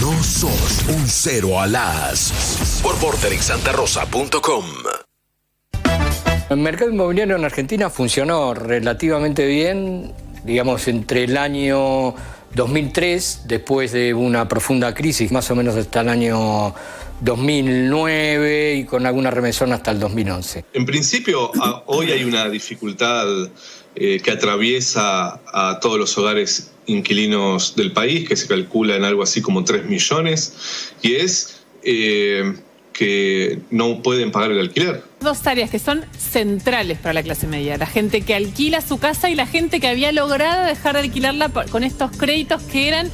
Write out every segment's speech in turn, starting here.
No sos un cero a las por VortexSantaRosa.com. El mercado inmobiliario en Argentina funcionó relativamente bien, digamos, entre el año 2003, después de una profunda crisis, más o menos hasta el año 2009 y con alguna remesón hasta el 2011. En principio, hoy hay una dificultad que atraviesa a todos los hogares inquilinos del país, que se calcula en algo así como 3 millones, y es que no pueden pagar el alquiler. Dos áreas que son centrales para la clase media: la gente que alquila su casa y la gente que había logrado dejar de alquilarla con estos créditos que eran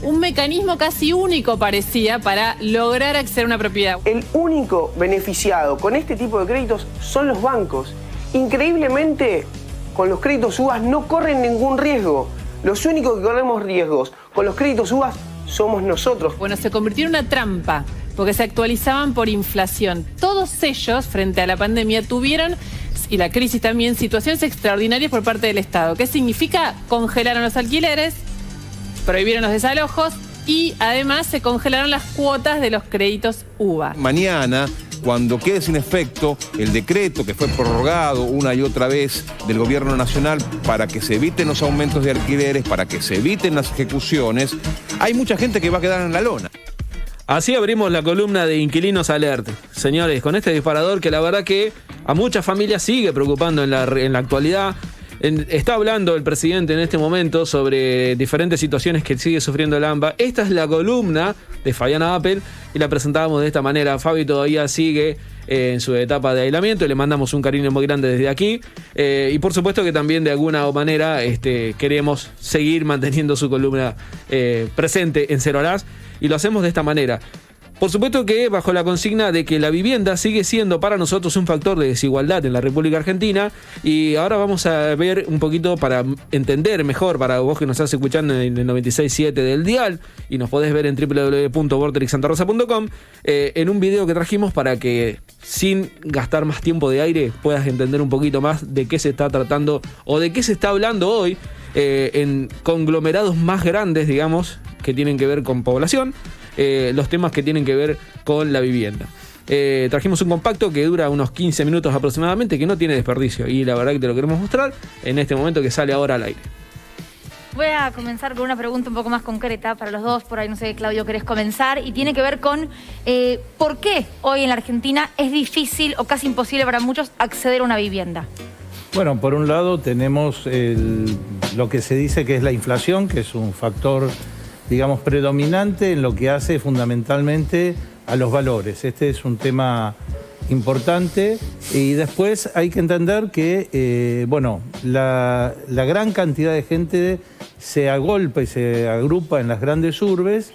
un mecanismo casi único, parecía, para lograr acceder a una propiedad. El único beneficiado con este tipo de créditos son los bancos. Increíblemente, con los créditos UVA no corren ningún riesgo. Los únicos que corremos riesgos con los créditos UVA somos nosotros. Bueno, se convirtió en una trampa, porque se actualizaban por inflación. Todos ellos, frente a la pandemia, tuvieron, y la crisis también, situaciones extraordinarias por parte del Estado. ¿Qué significa? Congelaron los alquileres, prohibieron los desalojos y además se congelaron las cuotas de los créditos UVA. Mañana, cuando quede sin efecto el decreto que fue prorrogado una y otra vez del gobierno nacional para que se eviten los aumentos de alquileres, para que se eviten las ejecuciones, hay mucha gente que va a quedar en la lona. Así abrimos la columna de Inquilinos Alert. Señores, con este disparador que la verdad que a muchas familias sigue preocupando en la actualidad. Está hablando el presidente en este momento sobre diferentes situaciones que sigue sufriendo el AMBA. Esta es la columna de Fabiana Appel y la presentábamos de esta manera. Fabi todavía sigue en su etapa de aislamiento y le mandamos un cariño muy grande desde aquí. Y por supuesto que también de alguna manera queremos seguir manteniendo su columna presente en Cero Horas y lo hacemos de esta manera. Por supuesto que bajo la consigna de que la vivienda sigue siendo para nosotros un factor de desigualdad en la República Argentina, y ahora vamos a ver un poquito para entender mejor, para vos que nos estás escuchando en el 96.7 del dial y nos podés ver en www.vortexsantarosa.com, en un video que trajimos para que sin gastar más tiempo de aire puedas entender un poquito más de qué se está tratando o de qué se está hablando hoy en conglomerados más grandes, digamos, que tienen que ver con población. Los temas que tienen que ver con la vivienda. Trajimos un compacto que dura unos 15 minutos aproximadamente, que no tiene desperdicio, y la verdad que te lo queremos mostrar en este momento que sale ahora al aire. Voy a comenzar con una pregunta un poco más concreta para los dos. Por ahí, no sé, Claudio, querés comenzar, y tiene que ver con por qué hoy en la Argentina es difícil o casi imposible para muchos acceder a una vivienda. Bueno, por un lado tenemos lo que se dice que es la inflación, que es un factor, digamos, predominante en lo que hace fundamentalmente a los valores. Este es un tema importante, y después hay que entender que, la gran cantidad de gente se agolpa y se agrupa en las grandes urbes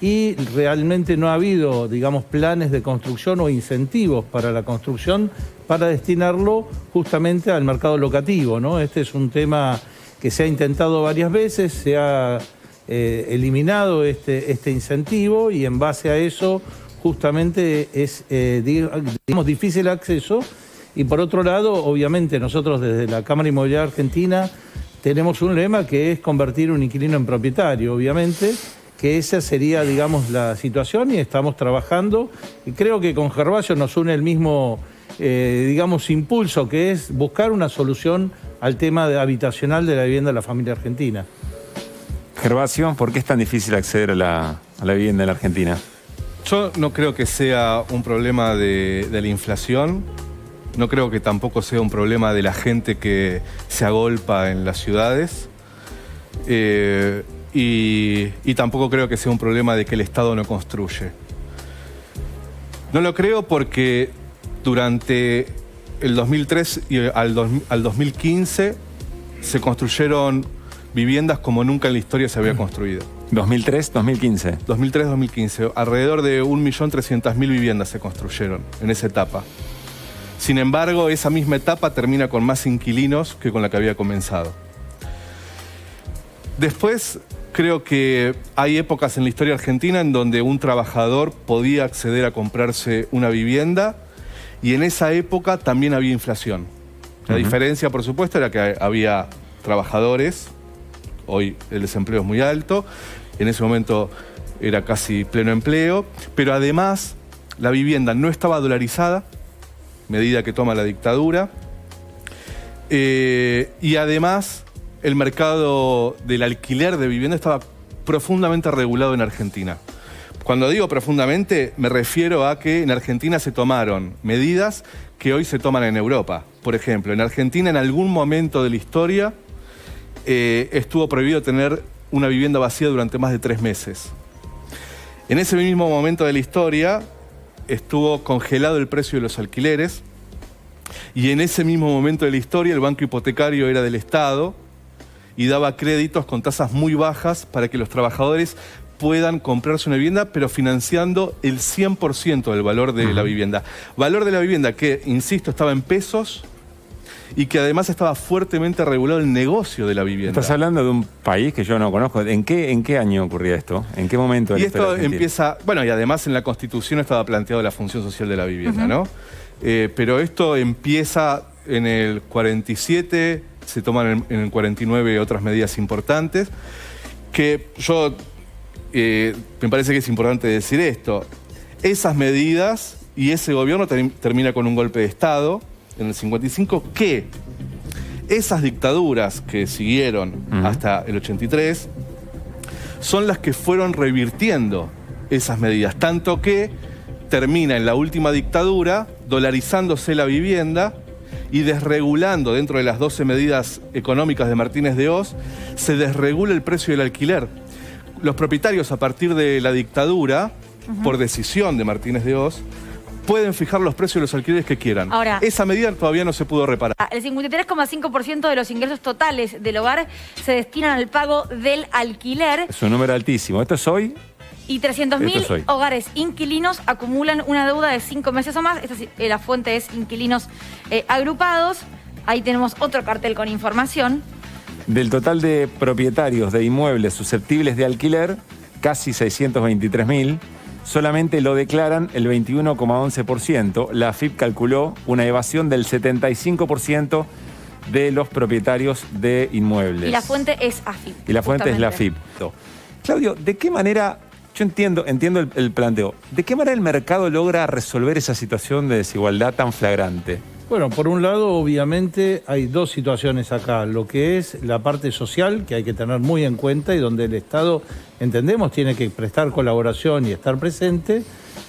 y realmente no ha habido, digamos, planes de construcción o incentivos para la construcción para destinarlo justamente al mercado locativo, ¿no? Este es un tema que se ha intentado varias veces, se ha eliminado este incentivo, y en base a eso justamente es digamos, difícil acceso. Y por otro lado, obviamente nosotros desde la Cámara Inmobiliaria Argentina tenemos un lema que es convertir un inquilino en propietario, obviamente, que esa sería, digamos, la situación, y estamos trabajando, y creo que con Gervasio nos une el mismo digamos, impulso, que es buscar una solución al tema habitacional de la vivienda de la familia argentina. Gervasio, ¿por qué es tan difícil acceder a la vivienda en la Argentina? Yo no creo que sea un problema de la inflación, no creo que tampoco sea un problema de la gente que se agolpa en las ciudades, y tampoco creo que sea un problema de que el Estado no construye. No lo creo porque durante el 2003 y al 2015 se construyeron viviendas como nunca en la historia se había construido. ¿2003, 2015? 2003, 2015. Alrededor de 1.300.000 viviendas se construyeron en esa etapa. Sin embargo, esa misma etapa termina con más inquilinos que con la que había comenzado. Después, creo que hay épocas en la historia argentina en donde un trabajador podía acceder a comprarse una vivienda, y en esa época también había inflación. La diferencia, por supuesto, era que había trabajadores. Hoy el desempleo es muy alto. En ese momento era casi pleno empleo, pero además la vivienda no estaba dolarizada, medida que toma la dictadura, y además el mercado del alquiler de vivienda estaba profundamente regulado en Argentina. Cuando digo profundamente, me refiero a que en Argentina se tomaron medidas que hoy se toman en Europa. Por ejemplo, en Argentina en algún momento de la historia estuvo prohibido tener una vivienda vacía durante más de 3 meses. En ese mismo momento de la historia estuvo congelado el precio de los alquileres y en ese mismo momento de la historia el banco hipotecario era del Estado y daba créditos con tasas muy bajas para que los trabajadores puedan comprarse una vivienda, pero financiando el 100% del valor de la vivienda. Valor de la vivienda que, insisto, estaba en pesos y que además estaba fuertemente regulado el negocio de la vivienda. Estás hablando de un país que yo no conozco. ¿En qué año ocurría esto? ¿En qué momento de la historia argentina? Empieza, bueno, y además en la Constitución estaba planteado la función social de la vivienda, ¿no? Pero esto empieza en el 47, se toman en el 49 otras medidas importantes, que yo, me parece que es importante decir esto. Esas medidas y ese gobierno termina con un golpe de Estado en el 55, que esas dictaduras que siguieron hasta el 83 son las que fueron revirtiendo esas medidas, tanto que termina en la última dictadura dolarizándose la vivienda y desregulando dentro de las 12 medidas económicas de Martínez de Hoz, se desregula el precio del alquiler. Los propietarios a partir de la dictadura, por decisión de Martínez de Hoz, pueden fijar los precios de los alquileres que quieran. Ahora, esa medida todavía no se pudo reparar. El 53,5% de los ingresos totales del hogar se destinan al pago del alquiler. Es un número altísimo. ¿Esto es hoy? Y 300.000 hogares inquilinos acumulan una deuda de 5 meses o más. La fuente es Inquilinos Agrupados. Ahí tenemos otro cartel con información. Del total de propietarios de inmuebles susceptibles de alquiler, casi 623.000, solamente lo declaran el 21,11%. La AFIP calculó una evasión del 75% de los propietarios de inmuebles. Y la fuente es AFIP. Y la fuente es la AFIP. Claudio, ¿de qué manera, yo entiendo el planteo, ¿de qué manera el mercado logra resolver esa situación de desigualdad tan flagrante? Bueno, por un lado, obviamente, hay dos situaciones acá. Lo que es la parte social, que hay que tener muy en cuenta y donde el Estado, entendemos, tiene que prestar colaboración y estar presente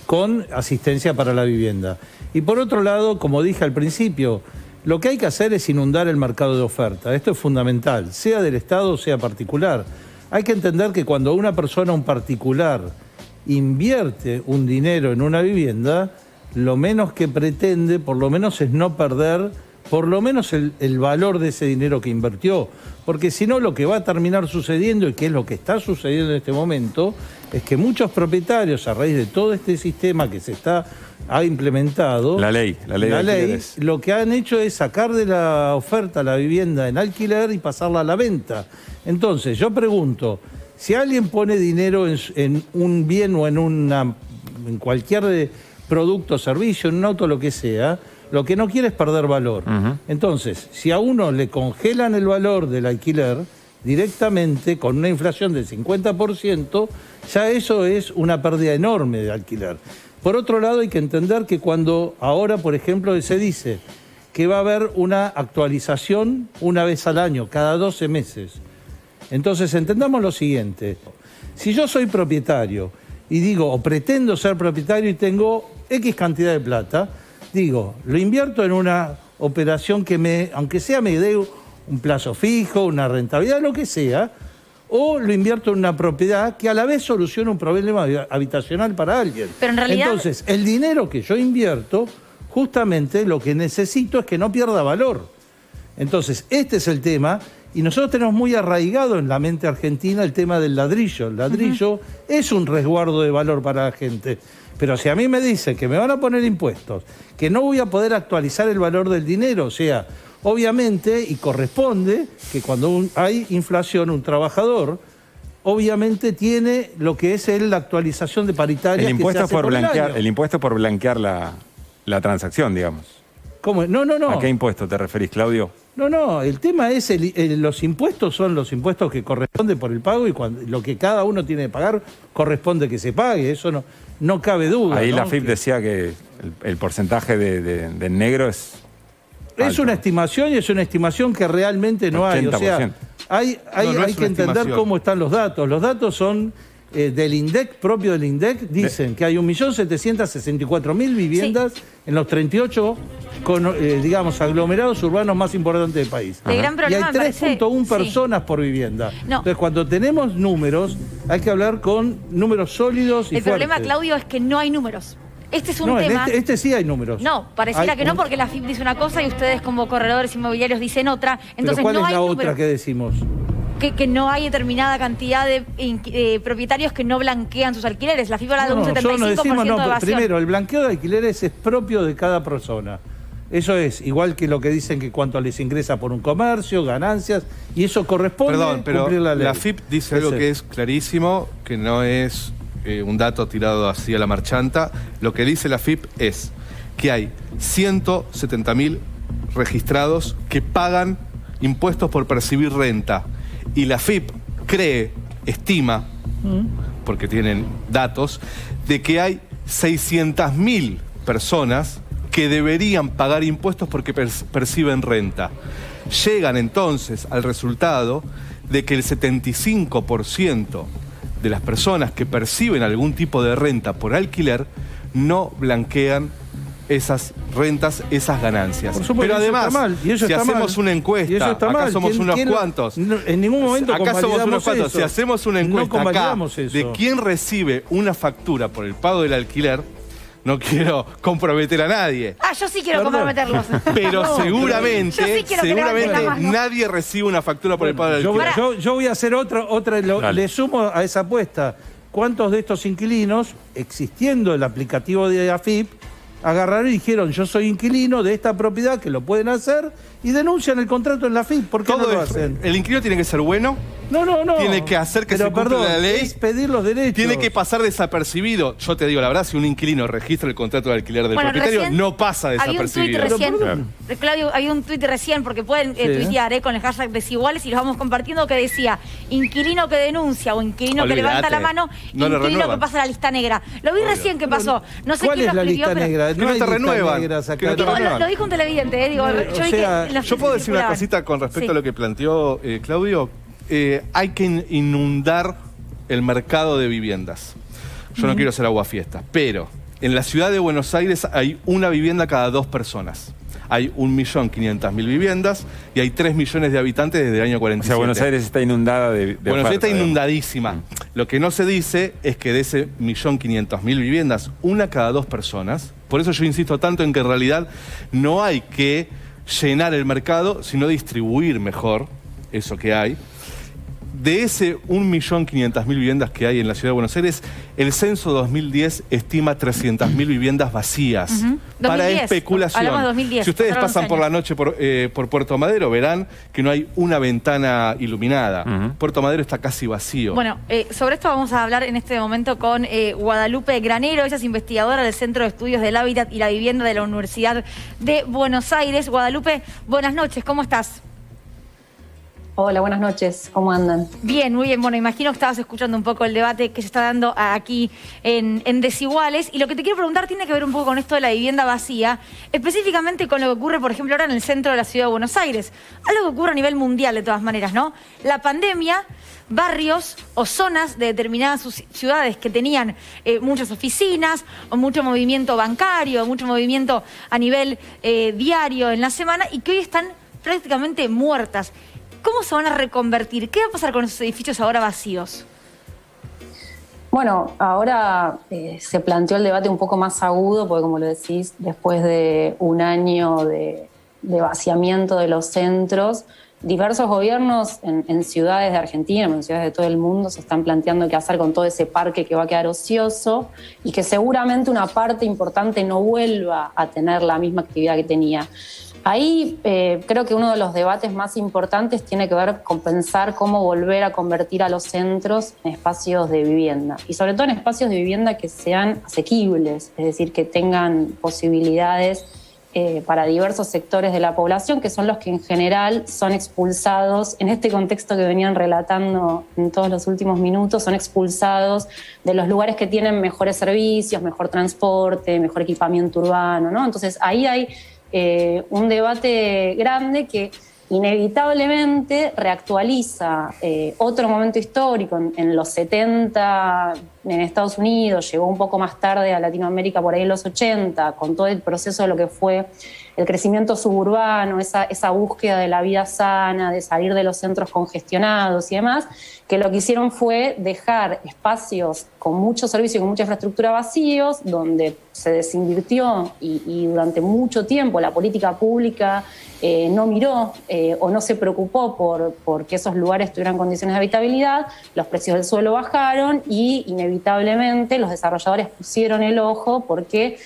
con asistencia para la vivienda. Y por otro lado, como dije al principio, lo que hay que hacer es inundar el mercado de oferta. Esto es fundamental, sea del Estado o sea particular. Hay que entender que cuando una persona, un particular, invierte un dinero en una vivienda, lo menos que pretende, por lo menos, es no perder, por lo menos el valor de ese dinero que invirtió. Porque si no, lo que va a terminar sucediendo, y que es lo que está sucediendo en este momento, es que muchos propietarios, a raíz de todo este sistema que ha implementado, la ley lo que han hecho es sacar de la oferta la vivienda en alquiler y pasarla a la venta. Entonces, yo pregunto, si alguien pone dinero en un bien o en cualquier producto, servicio, en un auto, lo que sea, lo que no quiere es perder valor. Entonces, si a uno le congelan el valor del alquiler directamente con una inflación del 50%, ya eso es una pérdida enorme de alquiler. Por otro lado, hay que entender que cuando ahora, por ejemplo, se dice que va a haber una actualización una vez al año, cada 12 meses. Entonces, entendamos lo siguiente. Si yo soy propietario y digo, o pretendo ser propietario y tengo X cantidad de plata, digo, lo invierto en una operación que aunque sea me dé un plazo fijo, una rentabilidad, lo que sea, o lo invierto en una propiedad que a la vez soluciona un problema habitacional para alguien. Pero en realidad, entonces, el dinero que yo invierto, justamente lo que necesito es que no pierda valor. Entonces, este es el tema, y nosotros tenemos muy arraigado en la mente argentina el tema del ladrillo. El ladrillo es un resguardo de valor para la gente. Pero si a mí me dicen que me van a poner impuestos, que no voy a poder actualizar el valor del dinero, o sea, obviamente, y corresponde que cuando hay inflación, un trabajador, obviamente tiene lo que es la actualización de paritarias. El impuesto por blanquear la transacción, digamos. ¿Cómo? No. ¿A qué impuesto te referís, Claudio? No, el tema es, los impuestos son los impuestos que corresponden por el pago y lo que cada uno tiene que pagar corresponde que se pague, eso no cabe duda. Ahí ¿no? la AFIP decía que el porcentaje de negro es alto. Es una estimación y es una estimación que realmente no hay. O sea, hay que entender cómo están los datos. Los datos son del INDEC, propio del INDEC, dicen que hay 1.764.000 viviendas en los 38 digamos, aglomerados urbanos más importantes del país. El gran problema y hay 3.1 personas por vivienda. No. Entonces, cuando tenemos números, hay que hablar con números sólidos y El problema, fuertes. Claudio, es que no hay números. Este es un No, tema... este sí hay números. No, pareciera que no, porque la FIP dice una cosa y ustedes como corredores inmobiliarios dicen otra. Entonces, ¿Pero cuál no es la hay otra números. que decimos? Que no hay determinada cantidad de propietarios que no blanquean sus alquileres. La FIP habla de un 75% nosotros no decimos, de evasión. primero, el blanqueo de alquileres es propio de cada persona. Eso es, igual que lo que dicen que cuánto les ingresa por un comercio, ganancias, y eso corresponde pero cumplir la ley. la FIP dice algo que es clarísimo, que no es un dato tirado así a la marchanta. Lo que dice la FIP es que hay 170.000 registrados que pagan impuestos por percibir renta. Y la FIP estima, porque tienen datos, de que hay 600.000 personas que deberían pagar impuestos porque perciben renta. Llegan entonces al resultado de que el 75% de las personas que perciben algún tipo de renta por alquiler no blanquean esas rentas, esas ganancias. Por supuesto, pero además, eso está mal, y eso si está hacemos mal. una Y encuesta, eso está acá mal. somos unos cuantos. En ningún momento acá somos unos cuantos. eso. Si hacemos una encuesta acá convalidamos eso. de quién recibe una factura por el pago del alquiler, no quiero comprometer a nadie. Yo sí quiero comprometerlos. Pero Yo seguramente, sí quiero que levanten la mano. nadie recibe una factura por el pago del alquiler. Yo voy a hacer otra le sumo a esa apuesta. ¿Cuántos de estos inquilinos, existiendo el aplicativo de AFIP, agarraron y dijeron, yo soy inquilino de esta propiedad, que lo pueden hacer, y denuncian el contrato en la AFIP? ¿Por qué no lo hacen? El inquilino tiene que ser bueno. No. Tiene que hacer que se cumpla la ley. Es pedir los derechos. Tiene que pasar desapercibido. Yo te digo la verdad, si un inquilino registra el contrato de alquiler del propietario, recién no pasa desapercibido. Claudio, había un tuit recién, porque pueden tuitear con el hashtag desiguales y los vamos compartiendo, que decía, inquilino que denuncia o inquilino que levanta la mano, no inquilino que pasa la lista negra. Lo vi recién que pasó. No sé quién lo escribió, lista negra? Que no te renuevan. Lo dijo un televidente, yo puedo decir una cosita con respecto a lo que planteó Claudio. Hay que inundar el mercado de viviendas. Yo no quiero hacer aguafiestas, pero en la ciudad de Buenos Aires hay una vivienda cada 2 personas. Hay 1.500.000 viviendas y hay 3 millones de habitantes desde el año 47. O sea, Buenos Aires está inundada de Buenos Aires está oferta, inundadísima. Lo que no se dice es que de ese 1.500.000 viviendas, una cada 2 personas. Por eso yo insisto tanto en que en realidad no hay que llenar el mercado, sino distribuir mejor eso que hay. De ese 1.500.000 viviendas que hay en la ciudad de Buenos Aires, el censo 2010 estima 300.000 viviendas vacías para 2010, especulación. hablamos de 2010, Si ustedes pasaron pasan 11 por la años. noche por Puerto Madero, verán que no hay una ventana iluminada. Puerto Madero está casi vacío. Bueno, sobre esto vamos a hablar en este momento con Guadalupe Granero. Ella es investigadora del Centro de Estudios del Hábitat y la Vivienda de la Universidad de Buenos Aires. Guadalupe, buenas noches, ¿cómo estás? Hola, buenas noches. ¿Cómo andan? Bien, muy bien. Bueno, imagino que estabas escuchando un poco el debate que se está dando aquí en Desiguales. Y lo que te quiero preguntar tiene que ver un poco con esto de la vivienda vacía, específicamente con lo que ocurre, por ejemplo, ahora en el centro de la ciudad de Buenos Aires. Algo que ocurre a nivel mundial, de todas maneras, ¿no? La pandemia, barrios o zonas de determinadas ciudades que tenían muchas oficinas o mucho movimiento bancario, mucho movimiento a nivel diario en la semana y que hoy están prácticamente muertas. ¿Cómo se van a reconvertir? ¿Qué va a pasar con esos edificios ahora vacíos? Bueno, ahora se planteó el debate un poco más agudo, porque como lo decís, después de un año de vaciamiento de los centros, diversos gobiernos en ciudades de Argentina, en ciudades de todo el mundo, se están planteando qué hacer con todo ese parque que va a quedar ocioso y que seguramente una parte importante no vuelva a tener la misma actividad que tenía. Ahí creo que uno de los debates más importantes tiene que ver con pensar cómo volver a convertir a los centros en espacios de vivienda y sobre todo en espacios de vivienda que sean asequibles, es decir, que tengan posibilidades para diversos sectores de la población, que son los que en general son expulsados, en este contexto que venían relatando en todos los últimos minutos, son expulsados de los lugares que tienen mejores servicios, mejor transporte, mejor equipamiento urbano, ¿no? Entonces ahí hay un debate grande que inevitablemente reactualiza otro momento histórico. En los 70 en Estados Unidos, llegó un poco más tarde a Latinoamérica por ahí en los 80, con todo el proceso de lo que fue el crecimiento suburbano, esa búsqueda de la vida sana, de salir de los centros congestionados y demás, que lo que hicieron fue dejar espacios con mucho servicio y con mucha infraestructura vacíos, donde se desinvirtió y durante mucho tiempo la política pública no miró o no se preocupó por que esos lugares tuvieran condiciones de habitabilidad, los precios del suelo bajaron y inevitablemente los desarrolladores pusieron el ojo porque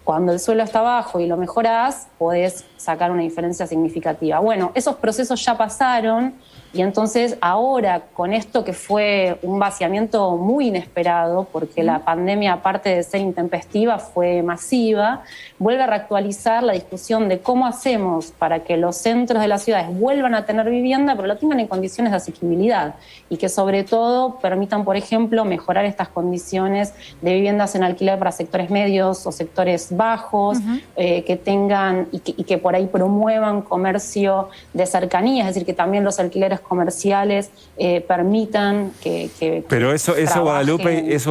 cuando el suelo está bajo y lo mejorás, podés sacar una diferencia significativa. Bueno, esos procesos ya pasaron y entonces ahora con esto que fue un vaciamiento muy inesperado, porque la pandemia, aparte de ser intempestiva, fue masiva, vuelve a reactualizar la discusión de cómo hacemos para que los centros de las ciudades vuelvan a tener vivienda, pero lo tengan en condiciones de asequibilidad y que sobre todo permitan, por ejemplo, mejorar estas condiciones de viviendas en alquiler para sectores medios o sectores bajos, que tengan y que por ahí promuevan comercio de cercanía, es decir, que también los alquileres comerciales permitan que Pero eso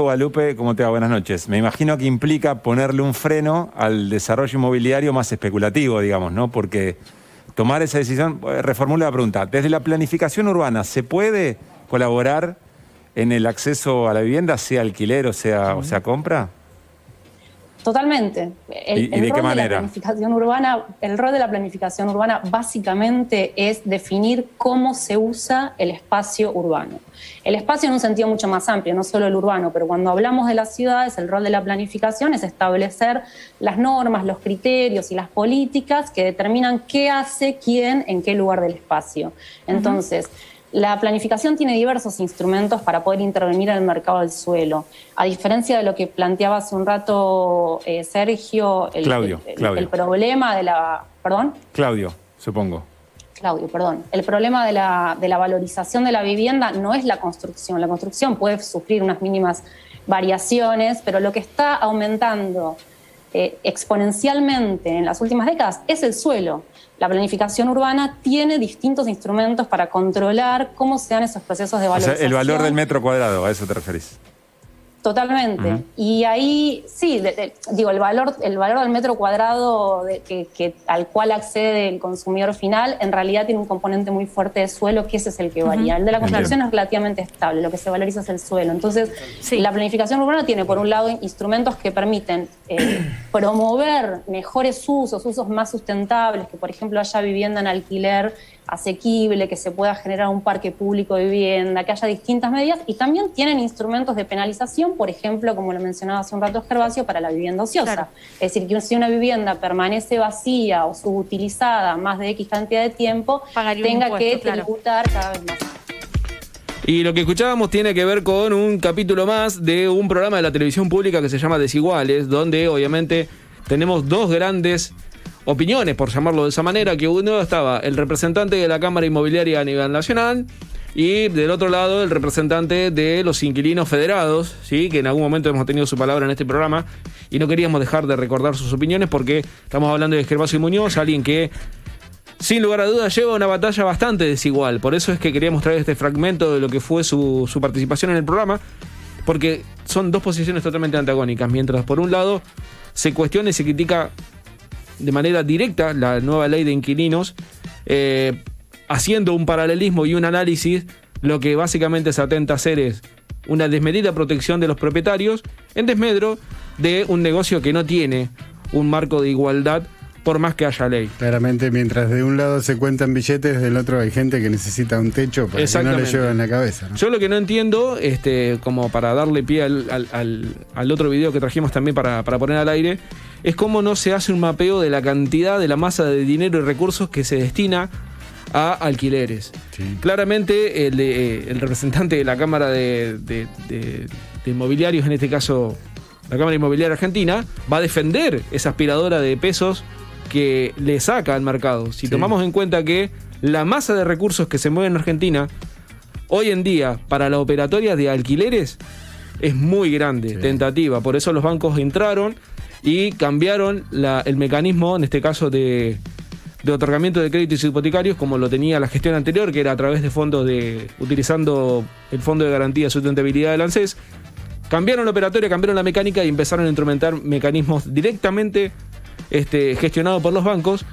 Guadalupe, ¿cómo te va? Buenas noches. Me imagino que implica ponerle un freno al desarrollo inmobiliario más especulativo, digamos, ¿no? Porque tomar esa decisión, reformulo la pregunta, desde la planificación urbana, ¿se puede colaborar en el acceso a la vivienda, sea alquiler o sea compra? Totalmente. ¿Y de qué manera? El rol de la planificación urbana básicamente es definir cómo se usa el espacio urbano. El espacio en un sentido mucho más amplio, no solo el urbano, pero cuando hablamos de las ciudades, el rol de la planificación es establecer las normas, los criterios y las políticas que determinan qué hace quién en qué lugar del espacio. Entonces, la planificación tiene diversos instrumentos para poder intervenir en el mercado del suelo. A diferencia de lo que planteaba hace un rato Sergio, el problema de la... ¿Perdón? Claudio, supongo. Claudio, perdón. El problema de la valorización de la vivienda no es la construcción. La construcción puede sufrir unas mínimas variaciones, pero lo que está aumentando exponencialmente en las últimas décadas es el suelo. La planificación urbana tiene distintos instrumentos para controlar cómo se dan esos procesos de valorización. O sea, el valor del metro cuadrado, ¿a eso te referís? Totalmente. Y ahí, sí, digo, el valor del metro cuadrado al cual accede el consumidor final, en realidad tiene un componente muy fuerte de suelo, que ese es el que varía. El de la construcción es relativamente estable, lo que se valoriza es el suelo. Entonces, la planificación urbana tiene, por un lado, instrumentos que permiten promover mejores usos más sustentables, que por ejemplo haya vivienda en alquiler asequible, que se pueda generar un parque público de vivienda, que haya distintas medidas, y también tienen instrumentos de penalización, por ejemplo, como lo mencionaba hace un rato Gervasio, para la vivienda ociosa. Claro. Es decir, que si una vivienda permanece vacía o subutilizada más de X cantidad de tiempo, tenga que tributar cada vez más. Y lo que escuchábamos tiene que ver con un capítulo más de un programa de la televisión pública que se llama Desiguales, donde obviamente tenemos dos grandes opiniones, por llamarlo de esa manera, que uno estaba el representante de la Cámara Inmobiliaria a nivel nacional y del otro lado el representante de los inquilinos federados, ¿sí? Que en algún momento hemos tenido su palabra en este programa y no queríamos dejar de recordar sus opiniones porque estamos hablando de Gervasio Muñoz, alguien que sin lugar a dudas lleva una batalla bastante desigual. Por eso es que queríamos traer este fragmento de lo que fue su participación en el programa, porque son dos posiciones totalmente antagónicas. Mientras por un lado se cuestiona y se critica de manera directa la nueva ley de inquilinos, haciendo un paralelismo y un análisis, lo que básicamente se atenta a hacer es una desmedida protección de los propietarios en desmedro de un negocio que no tiene un marco de igualdad por más que haya ley. Claramente, mientras de un lado se cuentan billetes, del otro hay gente que necesita un techo para que no le llueva en la cabeza, ¿no? Yo lo que no entiendo, como para darle pie al otro video que trajimos también para poner al aire, es cómo no se hace un mapeo de la cantidad, de la masa de dinero y recursos que se destina a alquileres. Sí. Claramente el representante de la Cámara de Inmobiliarios, en este caso la Cámara Inmobiliaria Argentina, va a defender esa aspiradora de pesos que le saca al mercado. Si tomamos en cuenta que la masa de recursos que se mueve en Argentina, hoy en día, para la operatoria de alquileres, es muy grande, tentativa. Por eso los bancos entraron y cambiaron el mecanismo, en este caso de otorgamiento de créditos hipotecarios, como lo tenía la gestión anterior, que era a través de fondos utilizando el Fondo de Garantía de Sustentabilidad del ANSES. Cambiaron la operatoria, cambiaron la mecánica y empezaron a instrumentar mecanismos directamente gestionados por los bancos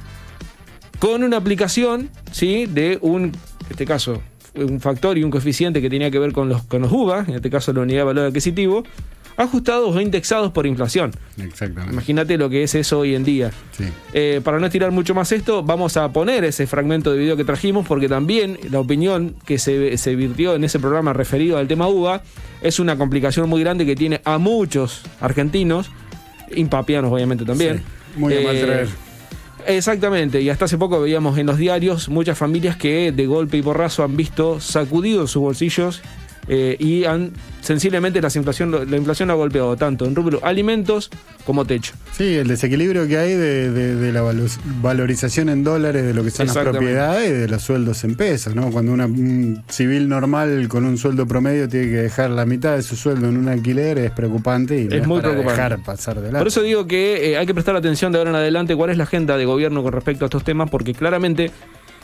con una aplicación, ¿sí?, de en este caso, un factor y un coeficiente que tenía que ver con los UVA, en este caso la unidad de valor adquisitivo, ajustados o indexados por inflación. Exactamente. Imagínate lo que es eso hoy en día. Sí. Para no estirar mucho más esto, vamos a poner ese fragmento de video que trajimos, porque también la opinión que se virtió en ese programa referido al tema UVA es una complicación muy grande que tiene a muchos argentinos, impapianos obviamente también. Sí, muy a mal traer. Exactamente, y hasta hace poco veíamos en los diarios muchas familias que de golpe y porrazo han visto sacudidos sus bolsillos y sensiblemente la inflación ha golpeado tanto en rubro alimentos como techo. Sí, el desequilibrio que hay de la valorización en dólares de lo que son las propiedades y de los sueldos en pesos, ¿no? Cuando un civil normal con un sueldo promedio tiene que dejar la mitad de su sueldo en un alquiler, es preocupante y es muy preocupante. Dejar pasar de largo. Por eso digo que hay que prestar atención de ahora en adelante cuál es la agenda de gobierno con respecto a estos temas, porque claramente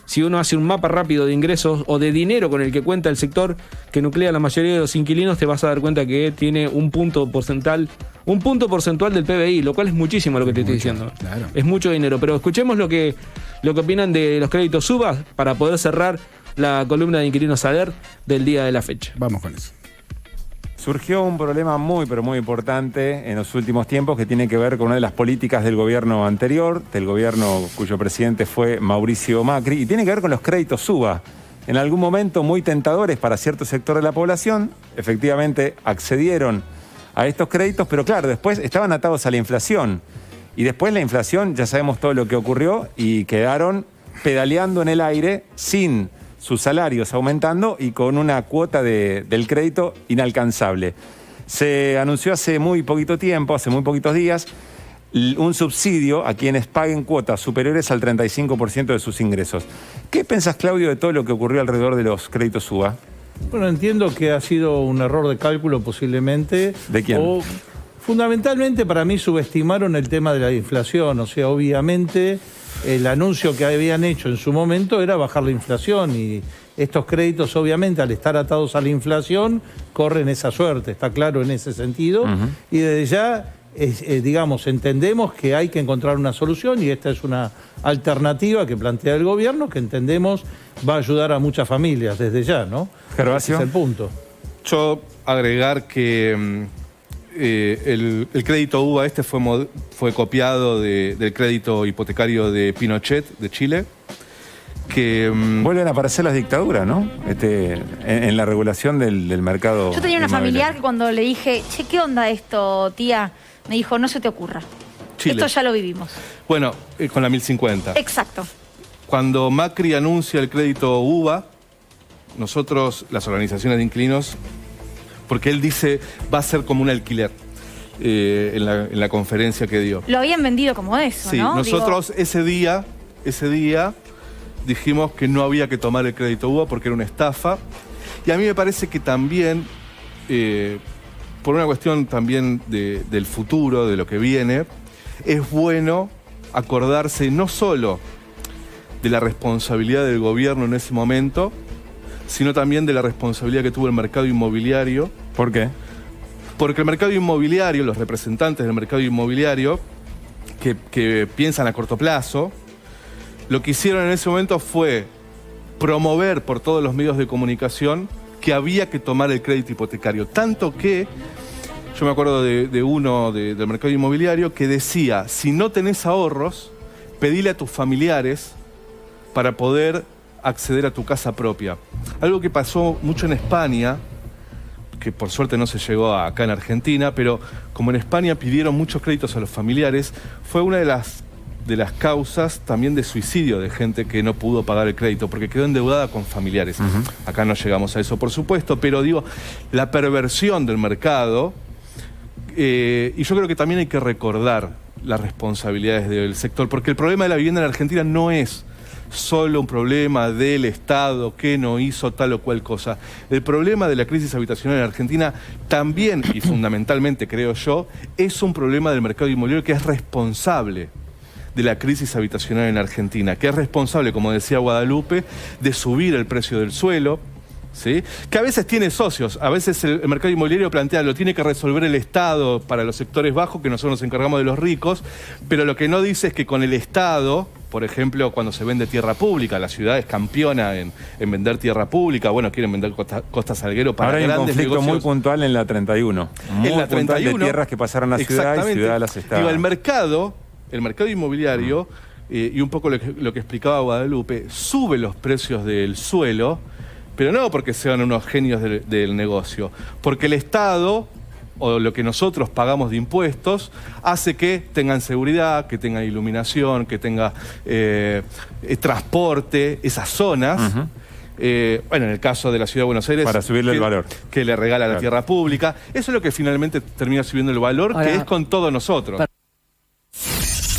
si uno hace un mapa rápido de ingresos o de dinero con el que cuenta el sector que nuclea la mayoría de los inquilinos, te vas a dar cuenta que tiene un punto porcentual del PBI, lo cual es muchísimo lo que te estoy diciendo. Claro. Es mucho dinero, pero escuchemos lo que opinan de los créditos UVA para poder cerrar la columna de Inquilinos Alert del día de la fecha. Vamos con eso. Surgió un problema muy, pero muy importante en los últimos tiempos que tiene que ver con una de las políticas del gobierno anterior, del gobierno cuyo presidente fue Mauricio Macri, y tiene que ver con los créditos UVA. En algún momento muy tentadores para cierto sector de la población, efectivamente accedieron a estos créditos, pero claro, después estaban atados a la inflación. Y después la inflación, ya sabemos todo lo que ocurrió, y quedaron pedaleando en el aire sin sus salarios aumentando y con una cuota del crédito inalcanzable. Se anunció hace muy poquito tiempo, hace muy poquitos días, un subsidio a quienes paguen cuotas superiores al 35% de sus ingresos. ¿Qué pensás, Claudio, de todo lo que ocurrió alrededor de los créditos UVA? Bueno, entiendo que ha sido un error de cálculo posiblemente. ¿De quién? Fundamentalmente para mí subestimaron el tema de la inflación, o sea, obviamente el anuncio que habían hecho en su momento era bajar la inflación y estos créditos obviamente al estar atados a la inflación corren esa suerte, está claro en ese sentido. Y desde ya, digamos, entendemos que hay que encontrar una solución y esta es una alternativa que plantea el gobierno que entendemos va a ayudar a muchas familias desde ya, ¿no? Gervasio. Ese es el punto. Yo agregar que el crédito UVA fue copiado del crédito hipotecario de Pinochet, de Chile. Que vuelven a aparecer las dictaduras, ¿no? En la regulación del mercado. Yo tenía una familiar que cuando le dije, che, ¿qué onda esto, tía? Me dijo, no se te ocurra. Chile. Esto ya lo vivimos. Bueno, con la 1050. Exacto. Cuando Macri anuncia el crédito UVA, nosotros, las organizaciones de inquilinos, porque él dice va a ser como un alquiler en la conferencia que dio. Lo habían vendido como eso, sí, ¿no? Nosotros ese día dijimos que no había que tomar el crédito UVA porque era una estafa. Y a mí me parece que también, por una cuestión también del futuro, de lo que viene, es bueno acordarse no solo de la responsabilidad del gobierno en ese momento, sino también de la responsabilidad que tuvo el mercado inmobiliario. ¿Por qué? Porque el mercado inmobiliario, los representantes del mercado inmobiliario, que piensan a corto plazo, lo que hicieron en ese momento fue promover por todos los medios de comunicación que había que tomar el crédito hipotecario. Tanto que, yo me acuerdo de uno del mercado inmobiliario que decía, si no tenés ahorros, pedile a tus familiares para poder acceder a tu casa propia. Algo que pasó mucho en España, que por suerte no se llegó acá en Argentina, pero como en España pidieron muchos créditos a los familiares, fue una de las causas también de suicidio de gente que no pudo pagar el crédito, porque quedó endeudada con familiares. Acá no llegamos a eso, por supuesto, pero digo, la perversión del mercado, y yo creo que también hay que recordar las responsabilidades del sector, porque el problema de la vivienda en Argentina no es solo un problema del Estado que no hizo tal o cual cosa. El problema de la crisis habitacional en Argentina también, y fundamentalmente creo yo, es un problema del mercado inmobiliario que es responsable de la crisis habitacional en Argentina, que es responsable, como decía Guadalupe, de subir el precio del suelo, ¿sí? Que a veces tiene socios, a veces el mercado inmobiliario plantea, lo tiene que resolver el Estado para los sectores bajos, que nosotros nos encargamos de los ricos, pero lo que no dice es que con el Estado, por ejemplo, cuando se vende tierra pública, la ciudad es campeona en vender tierra pública, bueno, quieren vender Costa Salguero para ahora hay grandes un conflicto negocios. muy puntual en la 31. En la 31, de tierras que pasaron a ciudad y ciudad las está... Digo, el mercado inmobiliario, y un poco lo que explicaba Guadalupe, sube los precios del suelo, pero no porque sean unos genios del negocio, porque el Estado, o lo que nosotros pagamos de impuestos, hace que tengan seguridad, que tengan iluminación, que tenga transporte, esas zonas. Bueno, en el caso de la Ciudad de Buenos Aires... Para subirle el valor. Que le regala la tierra pública. Eso es lo que finalmente termina subiendo el valor, que es con todos nosotros.